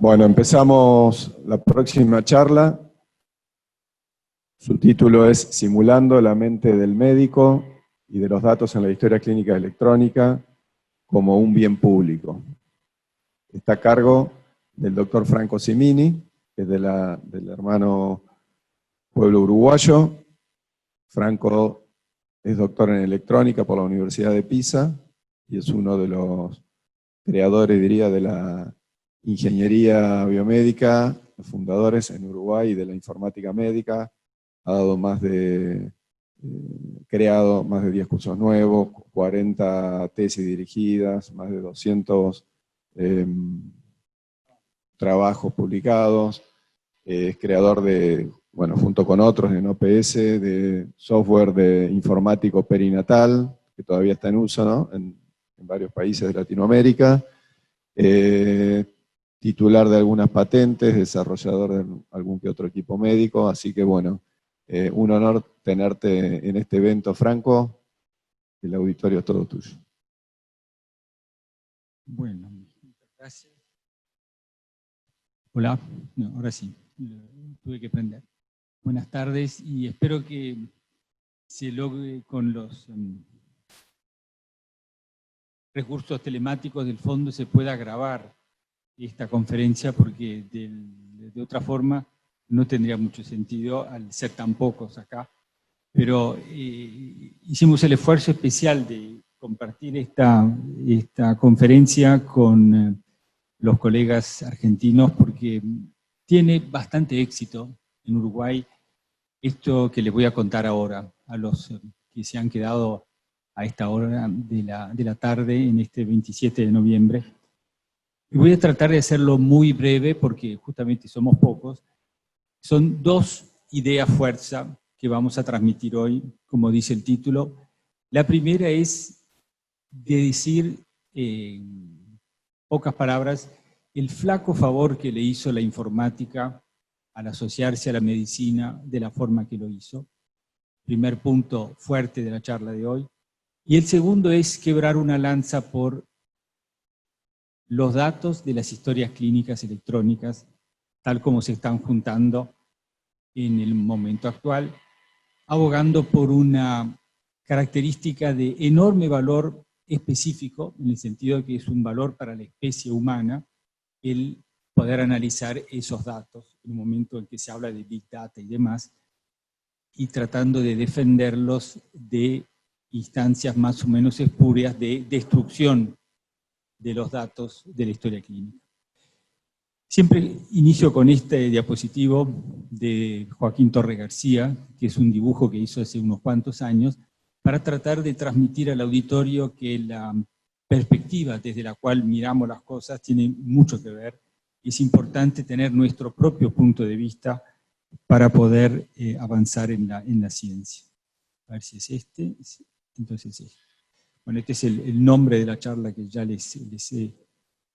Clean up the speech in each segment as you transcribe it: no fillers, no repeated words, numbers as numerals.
Bueno, empezamos la próxima charla. Su título es Simulando la mente del médico y de los datos en la historia clínica electrónica como un bien público. Está a cargo del doctor Franco Simini, que es del hermano pueblo uruguayo. Franco es doctor en electrónica por la Universidad de Pisa y es uno de los creadores, diría, de la ingeniería biomédica, los fundadores en Uruguay de la informática médica. Ha dado creado más de 10 cursos nuevos, 40 tesis dirigidas, más de 200 trabajos publicados. Es creador de, bueno, junto con otros en OPS, de software de informático perinatal, que todavía está en uso, ¿no? en varios países de Latinoamérica. Titular de algunas patentes, desarrollador de algún que otro equipo médico, así que bueno, un honor tenerte en este evento, Franco. El auditorio es todo tuyo. Bueno, gracias. Hola, no, ahora sí, tuve que prender. Buenas tardes y espero que se logre con los recursos telemáticos del fondo se pueda grabar esta conferencia, porque de otra forma no tendría mucho sentido al ser tan pocos acá. Pero hicimos el esfuerzo especial de compartir esta conferencia con los colegas argentinos, porque tiene bastante éxito en Uruguay esto que les voy a contar ahora, a los que se han quedado a esta hora de la tarde, en este 27 de noviembre. Y voy a tratar de hacerlo muy breve, porque justamente somos pocos. Son dos ideas fuerza que vamos a transmitir hoy, como dice el título. La primera es de decir, en pocas palabras, el flaco favor que le hizo la informática al asociarse a la medicina de la forma que lo hizo. Primer punto fuerte de la charla de hoy. Y el segundo es quebrar una lanza por los datos de las historias clínicas electrónicas, tal como se están juntando en el momento actual, abogando por una característica de enorme valor específico, en el sentido de que es un valor para la especie humana, el poder analizar esos datos en un momento en que se habla de Big Data y demás, y tratando de defenderlos de instancias más o menos espurias de destrucción de los datos de la historia clínica. Siempre inicio con este diapositivo de Joaquín Torre García, que es un dibujo que hizo hace unos cuantos años, para tratar de transmitir al auditorio que la perspectiva desde la cual miramos las cosas tiene mucho que ver. Es importante tener nuestro propio punto de vista para poder avanzar en la ciencia. A ver si es este. Entonces este. Bueno, este es el nombre de la charla que ya les he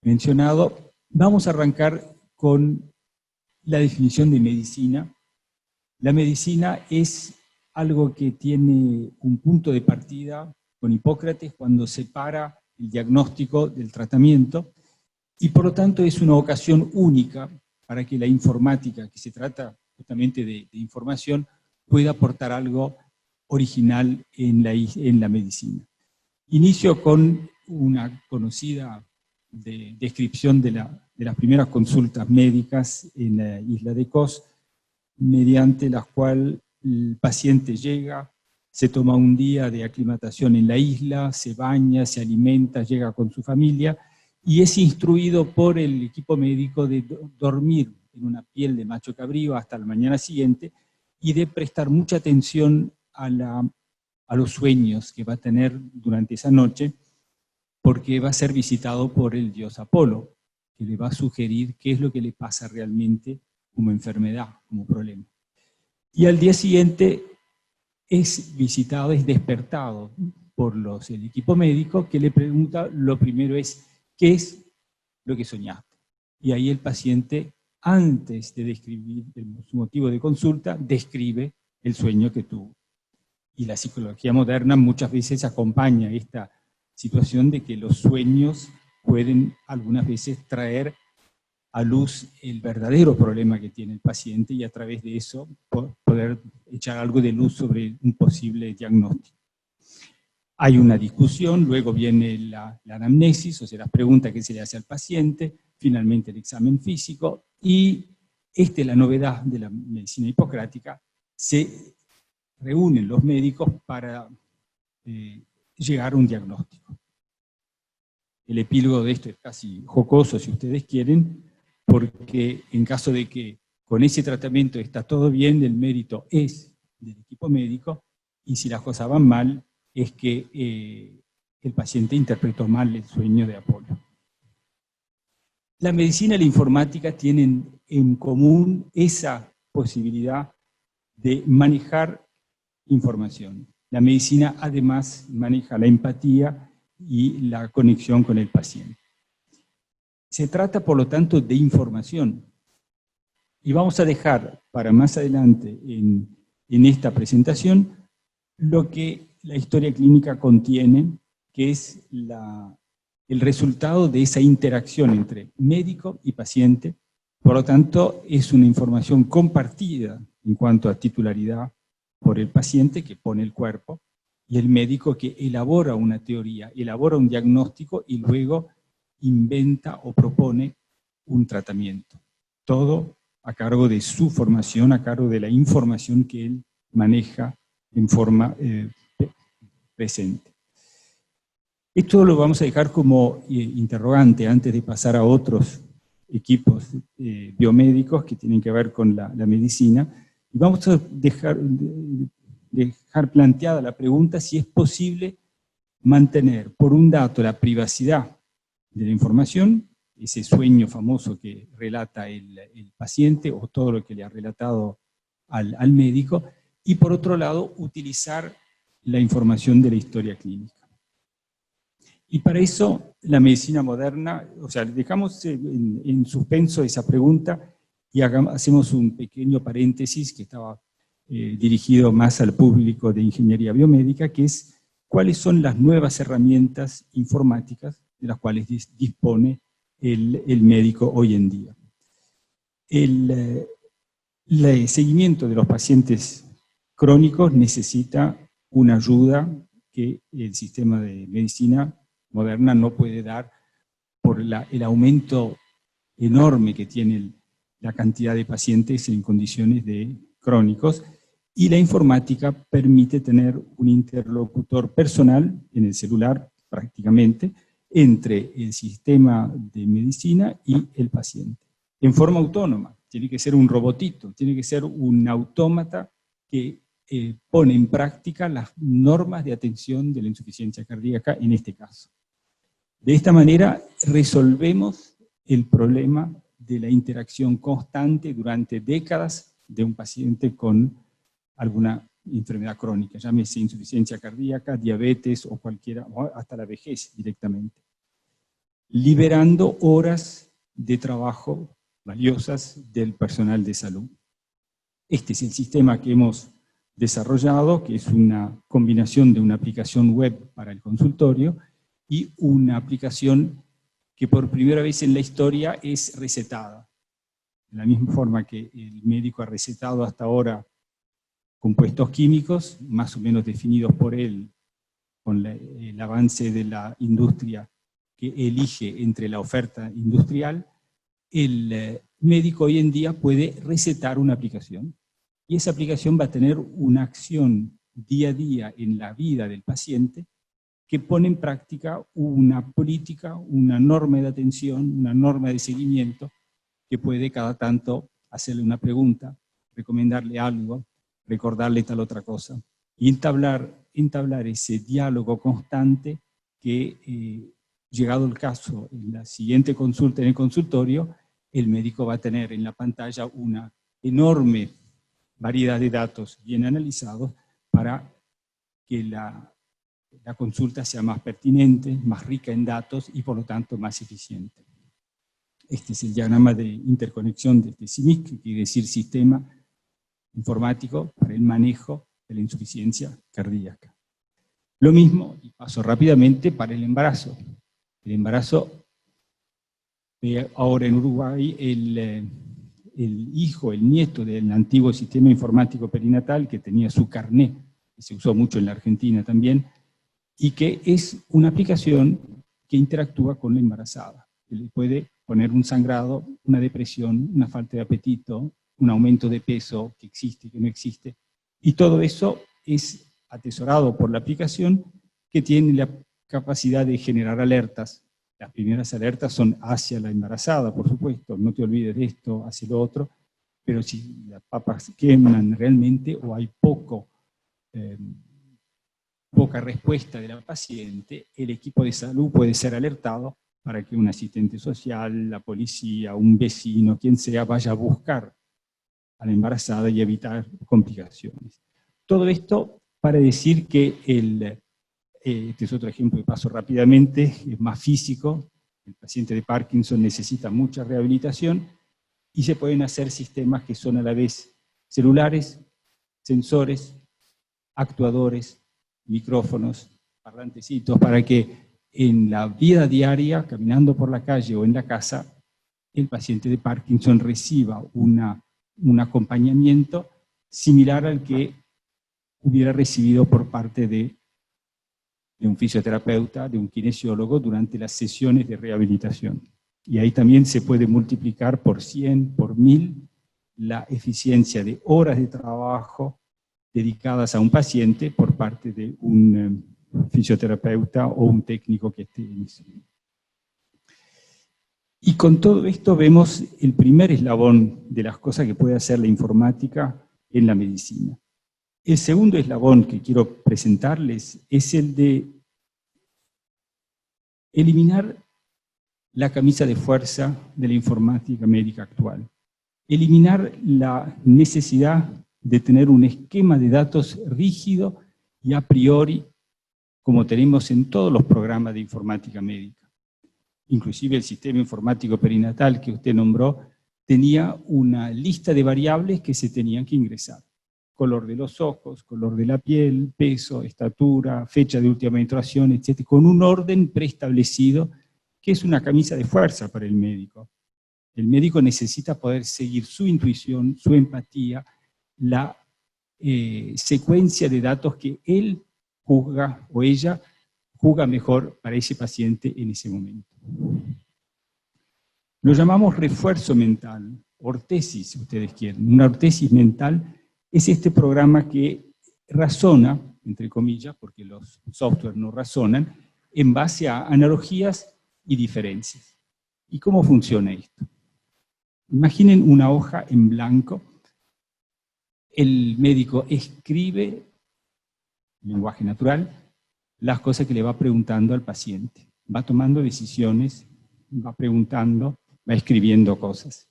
mencionado. Vamos a arrancar con la definición de medicina. La medicina es algo que tiene un punto de partida con Hipócrates cuando separa el diagnóstico del tratamiento, y por lo tanto es una ocasión única para que la informática, que se trata justamente de información, pueda aportar algo original en la medicina. Inicio con una conocida descripción de las primeras consultas médicas en la isla de Kos, mediante la cual el paciente llega, se toma un día de aclimatación en la isla, se baña, se alimenta, llega con su familia y es instruido por el equipo médico de dormir en una piel de macho cabrío hasta la mañana siguiente y de prestar mucha atención a los sueños que va a tener durante esa noche, porque va a ser visitado por el dios Apolo, que le va a sugerir qué es lo que le pasa realmente como enfermedad, como problema. Y al día siguiente es visitado, es despertado por el equipo médico, que le pregunta, lo primero es, ¿qué es lo que soñaste? Y ahí el paciente, antes de describir su motivo de consulta, describe el sueño que tuvo. Y la psicología moderna muchas veces acompaña esta situación de que los sueños pueden algunas veces traer a luz el verdadero problema que tiene el paciente y a través de eso poder echar algo de luz sobre un posible diagnóstico. Hay una discusión, luego viene la anamnesis, o sea, las preguntas que se le hace al paciente, finalmente el examen físico, y esta es la novedad de la medicina hipocrática: se reúnen los médicos para llegar a un diagnóstico. El epílogo de esto es casi jocoso, si ustedes quieren, porque en caso de que con ese tratamiento está todo bien, el mérito es del equipo médico, y si las cosas van mal, es que el paciente interpretó mal el sueño de Apolo. La medicina y la informática tienen en común esa posibilidad de manejar información. La medicina además maneja la empatía y la conexión con el paciente. Se trata, por lo tanto, de información. Y vamos a dejar para más adelante en esta presentación lo que la historia clínica contiene, que es el resultado de esa interacción entre médico y paciente. Por lo tanto, es una información compartida en cuanto a titularidad por el paciente, que pone el cuerpo, y el médico, que elabora una teoría, elabora un diagnóstico y luego inventa o propone un tratamiento. Todo a cargo de su formación, a cargo de la información que él maneja en forma presente. Esto lo vamos a dejar como interrogante antes de pasar a otros equipos biomédicos que tienen que ver con la medicina, y vamos a dejar planteada la pregunta si es posible mantener, por un dato, la privacidad de la información, ese sueño famoso que relata el paciente o todo lo que le ha relatado al médico, y por otro lado, utilizar la información de la historia clínica. Y para eso, la medicina moderna, o sea, dejamos en suspenso esa pregunta y hacemos un pequeño paréntesis que estaba dirigido más al público de ingeniería biomédica, que es cuáles son las nuevas herramientas informáticas de las cuales dispone el médico hoy en día. El seguimiento de los pacientes crónicos necesita una ayuda que el sistema de medicina moderna no puede dar por el aumento enorme que tiene la cantidad de pacientes en condiciones de crónicos, y la informática permite tener un interlocutor personal en el celular prácticamente entre el sistema de medicina y el paciente, en forma autónoma. Tiene que ser un robotito, tiene que ser un autómata que pone en práctica las normas de atención de la insuficiencia cardíaca en este caso. De esta manera resolvemos el problema de la interacción constante durante décadas de un paciente con alguna enfermedad crónica, llámese insuficiencia cardíaca, diabetes o cualquiera, o hasta la vejez directamente, liberando horas de trabajo valiosas del personal de salud. Este es el sistema que hemos desarrollado, que es una combinación de una aplicación web para el consultorio y una aplicación que por primera vez en la historia es recetada. De la misma forma que el médico ha recetado hasta ahora compuestos químicos, más o menos definidos por él, con el avance de la industria que elige entre la oferta industrial, el médico hoy en día puede recetar una aplicación, y esa aplicación va a tener una acción día a día en la vida del paciente que pone en práctica una política, una norma de atención, una norma de seguimiento, que puede cada tanto hacerle una pregunta, recomendarle algo, recordarle tal otra cosa, y entablar ese diálogo constante que, llegado el caso, en la siguiente consulta en el consultorio, el médico va a tener en la pantalla una enorme variedad de datos bien analizados para que la consulta sea más pertinente, más rica en datos y por lo tanto más eficiente. Este es el diagrama de interconexión de CIMIC, que quiere decir Sistema Informático para el Manejo de la Insuficiencia Cardíaca. Lo mismo, y paso rápidamente, para el embarazo. El embarazo Ahora en Uruguay, el hijo, el nieto del antiguo sistema informático perinatal, que tenía su carné, que se usó mucho en la Argentina también, y que es una aplicación que interactúa con la embarazada. Le puede poner un sangrado, una depresión, una falta de apetito, un aumento de peso que existe, que no existe, y todo eso es atesorado por la aplicación, que tiene la capacidad de generar alertas. Las primeras alertas son hacia la embarazada, por supuesto, no te olvides de esto, hacia lo otro, pero si las papas queman realmente o hay poca respuesta de la paciente, el equipo de salud puede ser alertado para que un asistente social, la policía, un vecino, quien sea, vaya a buscar a la embarazada y evitar complicaciones. Todo esto para decir que este es otro ejemplo que paso rápidamente, es más físico. El paciente de Parkinson necesita mucha rehabilitación y se pueden hacer sistemas que son a la vez celulares, sensores, actuadores, micrófonos, parlantecitos, para que en la vida diaria, caminando por la calle o en la casa, el paciente de Parkinson reciba un acompañamiento similar al que hubiera recibido por parte de un fisioterapeuta, de un kinesiólogo durante las sesiones de rehabilitación. Y ahí también se puede multiplicar por 100, por 1000, la eficiencia de horas de trabajo dedicadas a un paciente por parte de un fisioterapeuta o un técnico que esté en eso. Y con todo esto vemos el primer eslabón de las cosas que puede hacer la informática en la medicina. El segundo eslabón que quiero presentarles es el de eliminar la camisa de fuerza de la informática médica actual. Eliminar la necesidad de tener un esquema de datos rígido y a priori, como tenemos en todos los programas de informática médica. Inclusive el sistema informático perinatal que usted nombró tenía una lista de variables que se tenían que ingresar. Color de los ojos, color de la piel, peso, estatura, fecha de última menstruación, etc., con un orden preestablecido que es una camisa de fuerza para el médico. El médico necesita poder seguir su intuición, su empatía, la secuencia de datos que él juzga o ella juzga mejor para ese paciente en ese momento. Lo llamamos refuerzo mental, ortesis, si ustedes quieren. Una ortesis mental es este programa que razona, entre comillas, porque los software no razonan, en base a analogías y diferencias. ¿Y cómo funciona esto? Imaginen una hoja en blanco. El médico escribe, en lenguaje natural, las cosas que le va preguntando al paciente. Va tomando decisiones, va preguntando, va escribiendo cosas.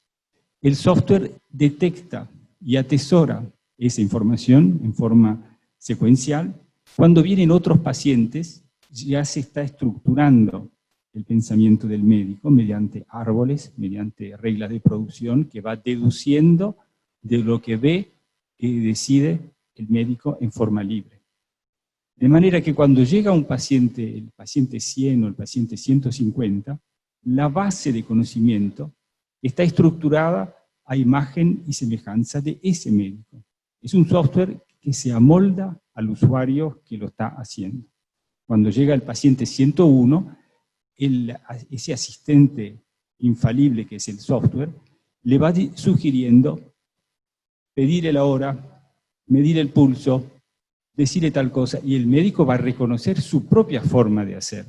El software detecta y atesora esa información en forma secuencial. Cuando vienen otros pacientes, ya se está estructurando el pensamiento del médico mediante árboles, mediante reglas de producción que va deduciendo de lo que ve y decide el médico en forma libre. De manera que cuando llega un paciente, el paciente 100 o el paciente 150, la base de conocimiento está estructurada a imagen y semejanza de ese médico. Es un software que se amolda al usuario que lo está haciendo. Cuando llega el paciente 101, ese asistente infalible que es el software, le va sugiriendo pedirle la hora, medir el pulso, decirle tal cosa, y el médico va a reconocer su propia forma de hacer,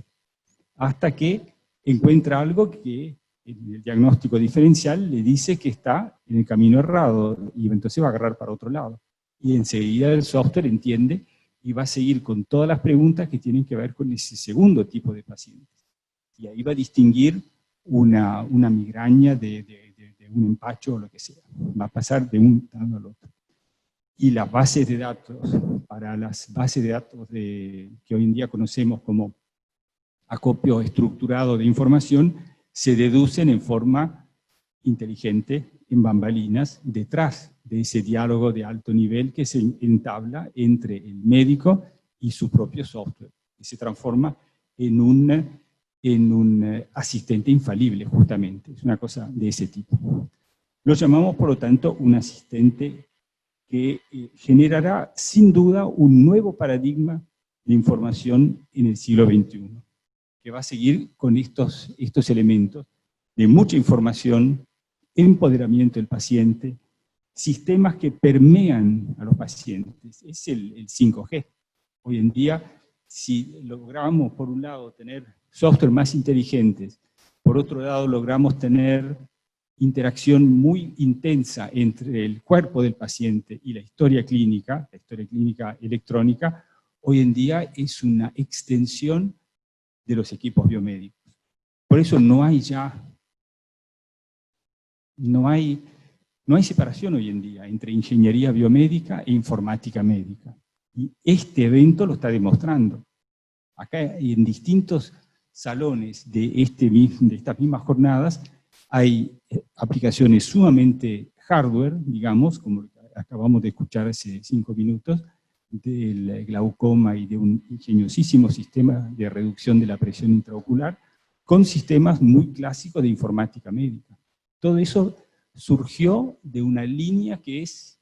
hasta que encuentra algo que en el diagnóstico diferencial le dice que está en el camino errado, y entonces va a agarrar para otro lado. Y enseguida el software entiende y va a seguir con todas las preguntas que tienen que ver con ese segundo tipo de pacientes. Y ahí va a distinguir una migraña de un empacho o lo que sea. Va a pasar de un lado al otro. Y las bases de datos, para las bases de datos que hoy en día conocemos como acopio estructurado de información, se deducen en forma inteligente, en bambalinas, detrás de ese diálogo de alto nivel que se entabla entre el médico y su propio software, y se transforma en un en un asistente infalible, justamente. Es una cosa de ese tipo. Lo llamamos, por lo tanto, un asistente que generará, sin duda, un nuevo paradigma de información en el siglo XXI, que va a seguir con estos elementos de mucha información, empoderamiento del paciente, sistemas que permean a los pacientes. Es el 5G. Hoy en día, si logramos, por un lado, tener software más inteligentes, por otro lado, logramos tener interacción muy intensa entre el cuerpo del paciente y la historia clínica electrónica, hoy en día es una extensión de los equipos biomédicos. Por eso no hay separación hoy en día entre ingeniería biomédica e informática médica. Y este evento lo está demostrando. Acá en distintos salones de estas mismas jornadas hay aplicaciones sumamente hardware, digamos, como acabamos de escuchar hace 5 minutos, del glaucoma y de un ingeniosísimo sistema de reducción de la presión intraocular, con sistemas muy clásicos de informática médica. Todo eso surgió de una línea que es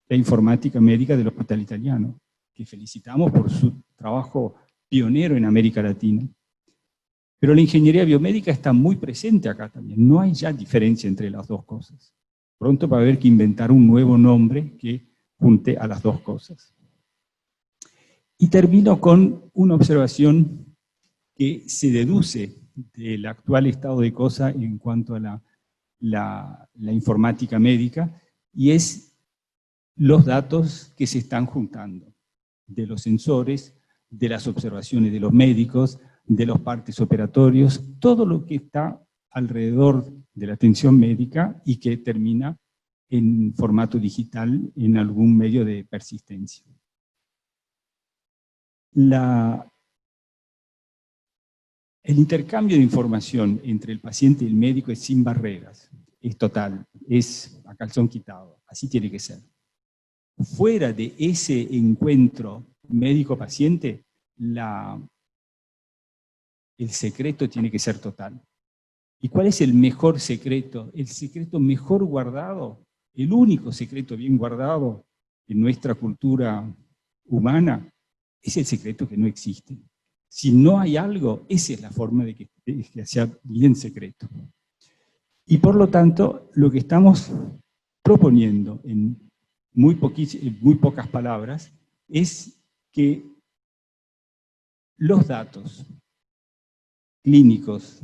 la informática médica del Hospital Italiano, que felicitamos por su trabajo pionero en América Latina. Pero la ingeniería biomédica está muy presente acá también. No hay ya diferencia entre las dos cosas. Pronto va a haber que inventar un nuevo nombre que junte a las dos cosas. Y termino con una observación que se deduce del actual estado de cosas en cuanto a la informática médica, y es los datos que se están juntando de los sensores, de las observaciones de los médicos, de los partes operatorios, todo lo que está alrededor de la atención médica y que termina en formato digital en algún medio de persistencia. El intercambio de información entre el paciente y el médico es sin barreras, es total, es a calzón quitado, así tiene que ser. Fuera de ese encuentro médico-paciente, el secreto tiene que ser total. ¿Y cuál es el mejor secreto? El secreto mejor guardado, el único secreto bien guardado en nuestra cultura humana, es el secreto que no existe. Si no hay algo, esa es la forma de que sea bien secreto. Y por lo tanto, lo que estamos proponiendo en muy pocas palabras es que los datos clínicos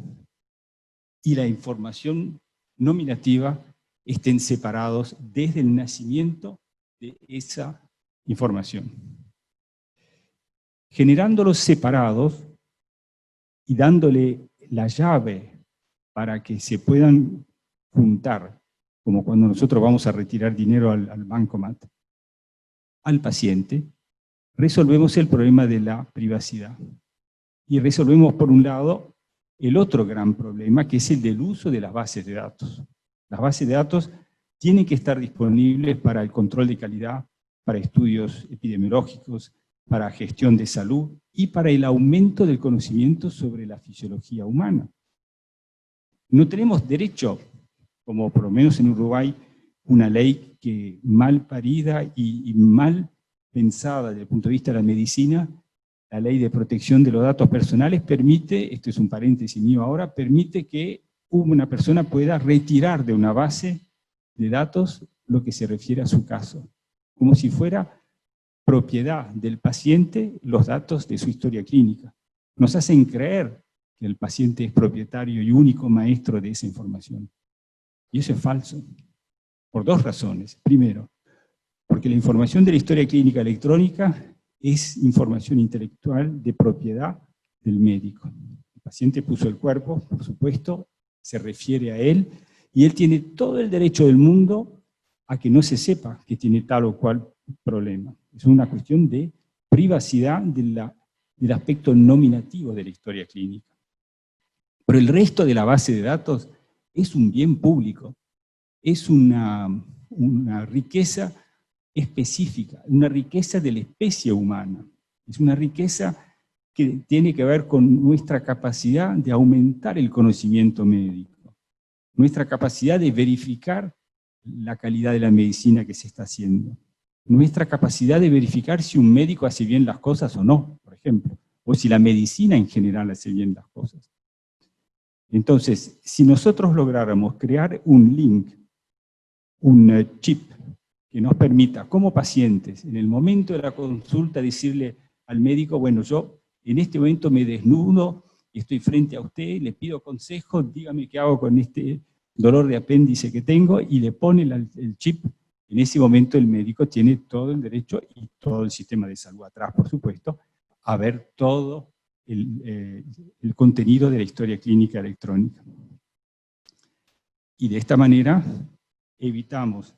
y la información nominativa estén separados desde el nacimiento de esa información. Generándolos separados y dándole la llave para que se puedan juntar, como cuando nosotros vamos a retirar dinero al bancomat, al paciente, resolvemos el problema de la privacidad. Y resolvemos, por un lado, el otro gran problema, que es el del uso de las bases de datos. Las bases de datos tienen que estar disponibles para el control de calidad, para estudios epidemiológicos, para gestión de salud y para el aumento del conocimiento sobre la fisiología humana. No tenemos derecho, como por lo menos en Uruguay, una ley que mal parida y mal pensada desde el punto de vista de la medicina, la ley de protección de los datos personales permite, esto es un paréntesis mío ahora, permite que una persona pueda retirar de una base de datos lo que se refiere a su caso, como si fuera propiedad del paciente los datos de su historia clínica. Nos hacen creer que el paciente es propietario y único maestro de esa información. Y eso es falso, por dos razones. Primero, porque la información de la historia clínica electrónica es información intelectual de propiedad del médico. El paciente puso el cuerpo, por supuesto, se refiere a él, y él tiene todo el derecho del mundo a que no se sepa que tiene tal o cual problema. Es una cuestión de privacidad del aspecto nominativo de la historia clínica. Pero el resto de la base de datos es un bien público, es una riqueza específica, una riqueza de la especie humana. Es una riqueza que tiene que ver con nuestra capacidad de aumentar el conocimiento médico, nuestra capacidad de verificar la calidad de la medicina que se está haciendo, nuestra capacidad de verificar si un médico hace bien las cosas o no, por ejemplo, o si la medicina en general hace bien las cosas. Entonces, si nosotros lográramos crear un link, un chip, que nos permita, como pacientes, en el momento de la consulta, decirle al médico, bueno, yo en este momento me desnudo, estoy frente a usted, le pido consejo, dígame qué hago con este dolor de apéndice que tengo, y le pone el chip. En ese momento el médico tiene todo el derecho, y todo el sistema de salud atrás, por supuesto, a ver todo el contenido de la historia clínica electrónica. Y de esta manera evitamos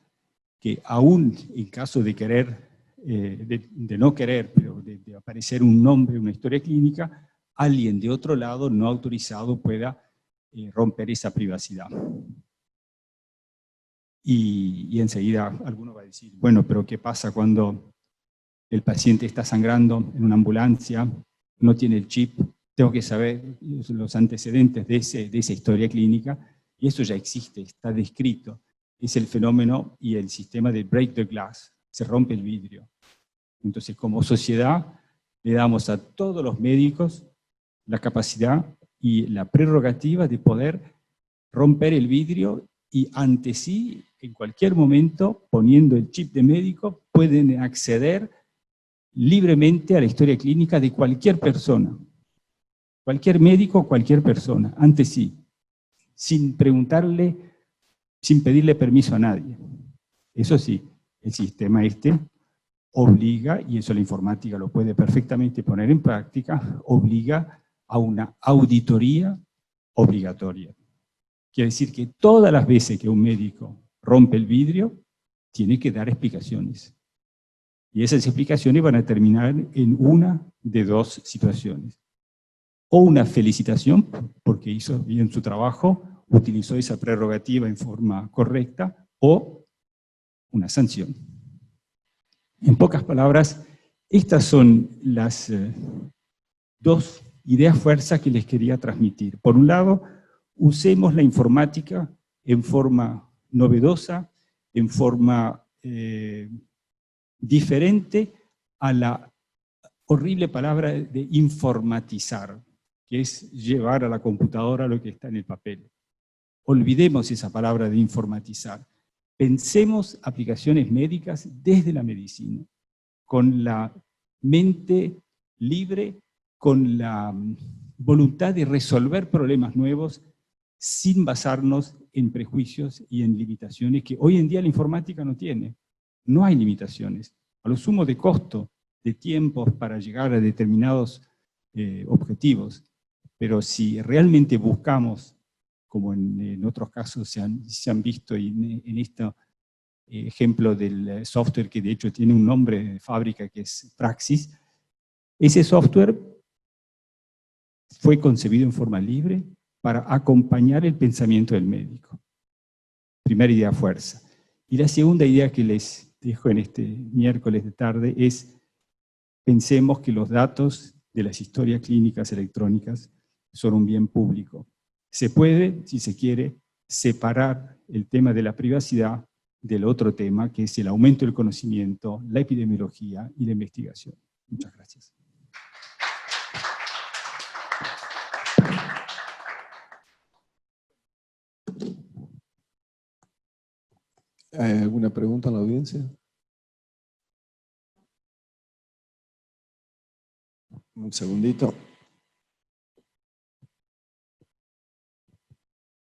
que aún en caso de querer, de no querer, pero de aparecer un nombre, una historia clínica, alguien de otro lado no autorizado pueda romper esa privacidad. Y enseguida alguno va a decir, bueno, pero ¿qué pasa cuando el paciente está sangrando en una ambulancia, no tiene el chip? Tengo que saber los antecedentes de esa historia clínica, y eso ya existe, está descrito. Es el fenómeno y el sistema de break the glass, se rompe el vidrio. Entonces, como sociedad, le damos a todos los médicos la capacidad y la prerrogativa de poder romper el vidrio, y ante sí, en cualquier momento, poniendo el chip de médico, pueden acceder libremente a la historia clínica de cualquier persona. Cualquier médico, cualquier persona, ante sí, sin preguntarle, sin pedirle permiso a nadie. Eso sí, el sistema obliga, y eso la informática lo puede perfectamente poner en práctica, obliga a una auditoría obligatoria. Quiere decir que todas las veces que un médico rompe el vidrio, tiene que dar explicaciones. Y esas explicaciones van a terminar en una de dos situaciones. O una felicitación, porque hizo bien su trabajo, utilizó esa prerrogativa en forma correcta, o una sanción. En pocas palabras, estas son las dos ideas fuerzas que les quería transmitir. Por un lado, usemos la informática en forma novedosa, en forma diferente a la horrible palabra de informatizar, que es llevar a la computadora lo que está en el papel. Olvidemos esa palabra de informatizar. Pensemos aplicaciones médicas desde la medicina, con la mente libre, con la voluntad de resolver problemas nuevos, sin basarnos en prejuicios y en limitaciones que hoy en día la informática no tiene. No hay limitaciones. A lo sumo de costo, de tiempos para llegar a determinados objetivos. Pero si realmente buscamos, como en otros casos se han visto, y en este ejemplo del software que de hecho tiene un nombre de fábrica que es Praxis, ese software fue concebido en forma libre para acompañar el pensamiento del médico. Primera idea, fuerza. Y la segunda idea que les dejo en este miércoles de tarde es: pensemos que los datos de las historias clínicas electrónicas son un bien público. Se puede, si se quiere, separar el tema de la privacidad del otro tema, que es el aumento del conocimiento, la epidemiología y la investigación. Muchas gracias. ¿Hay alguna pregunta en la audiencia? Un segundito.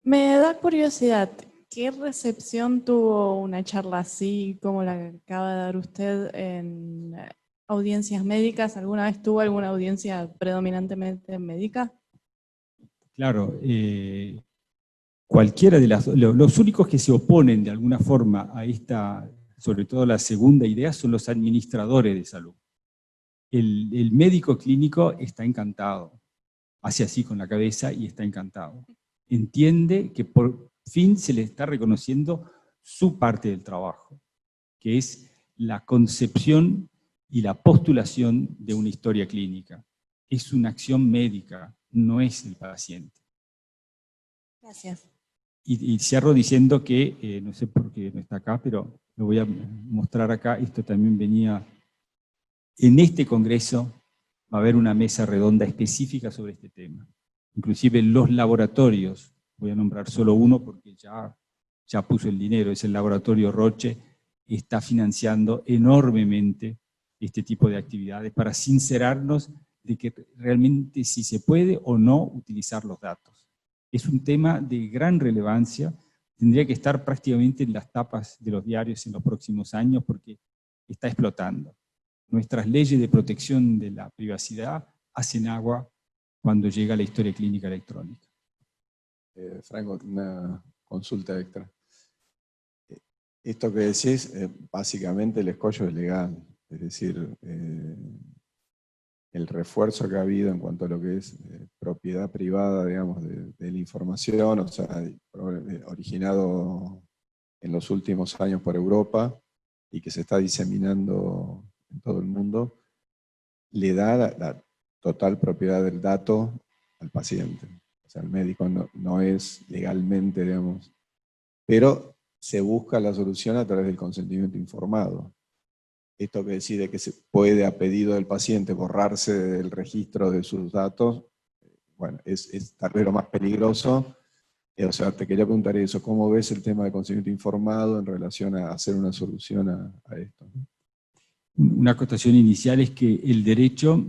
Me da curiosidad, ¿qué recepción tuvo una charla así como la que acaba de dar usted en audiencias médicas? ¿Alguna vez tuvo alguna audiencia predominantemente médica? Claro, cualquiera de los únicos que se oponen de alguna forma a esta, sobre todo la segunda idea, son los administradores de salud. El médico clínico está encantado, hace así con la cabeza y está encantado. Entiende que por fin se le está reconociendo su parte del trabajo, que es la concepción y la postulación de una historia clínica, es una acción médica, no es el paciente. Gracias. Y cierro diciendo que, no sé por qué no está acá, pero lo voy a mostrar acá, esto también venía, en este congreso va a haber una mesa redonda específica sobre este tema. Inclusive los laboratorios, voy a nombrar solo uno porque ya puso el dinero, es el laboratorio Roche, está financiando enormemente este tipo de actividades para sincerarnos de que realmente si se puede o no utilizar los datos. Es un tema de gran relevancia, tendría que estar prácticamente en las tapas de los diarios en los próximos años porque está explotando. Nuestras leyes de protección de la privacidad hacen agua cuando llega la historia clínica electrónica. Franco, una consulta extra. Esto que decís, básicamente el escollo es legal, es decir, el refuerzo que ha habido en cuanto a lo que es propiedad privada, digamos, de la información, o sea, originado en los últimos años por Europa y que se está diseminando en todo el mundo, le da la total propiedad del dato al paciente. O sea, el médico no es legalmente, digamos, pero se busca la solución a través del consentimiento informado. Esto que decide que se puede, a pedido del paciente, borrarse del registro de sus datos, bueno, es tal vez lo más peligroso. O sea, te quería preguntar eso, ¿cómo ves el tema de consentimiento informado en relación a hacer una solución a esto? Una acotación inicial es que el derecho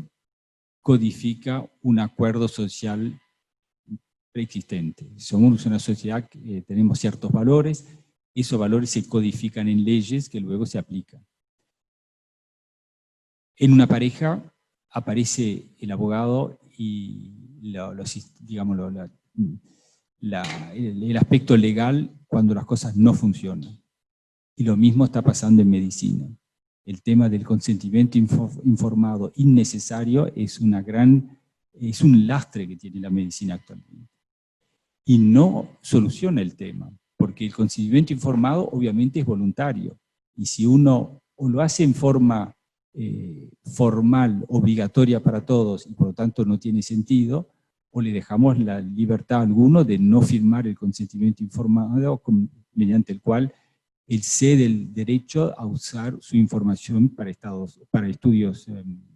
codifica un acuerdo social preexistente. Somos una sociedad que tenemos ciertos valores, esos valores se codifican en leyes que luego se aplican. En una pareja aparece el abogado y el aspecto legal cuando las cosas no funcionan. Y lo mismo está pasando en medicina. El tema del consentimiento informado innecesario es un lastre que tiene la medicina actualmente. Y no soluciona el tema, porque el consentimiento informado obviamente es voluntario. Y si uno o lo hace en forma formal, obligatoria para todos, y por lo tanto no tiene sentido, o le dejamos la libertad a alguno de no firmar el consentimiento informado mediante el cual él cede el derecho a usar su información para estudios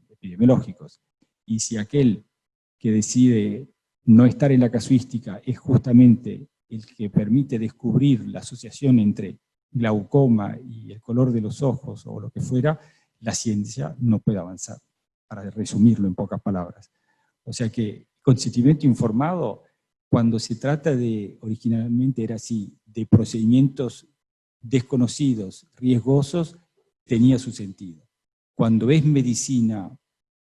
epidemiológicos. Y si aquel que decide no estar en la casuística es justamente el que permite descubrir la asociación entre glaucoma y el color de los ojos o lo que fuera, la ciencia no puede avanzar, para resumirlo en pocas palabras. O sea que consentimiento informado, cuando se trata de, originalmente era así, de procedimientos desconocidos, riesgosos, tenía su sentido. Cuando es medicina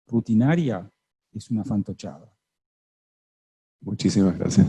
rutinaria, es una fantochada. Muchísimas gracias.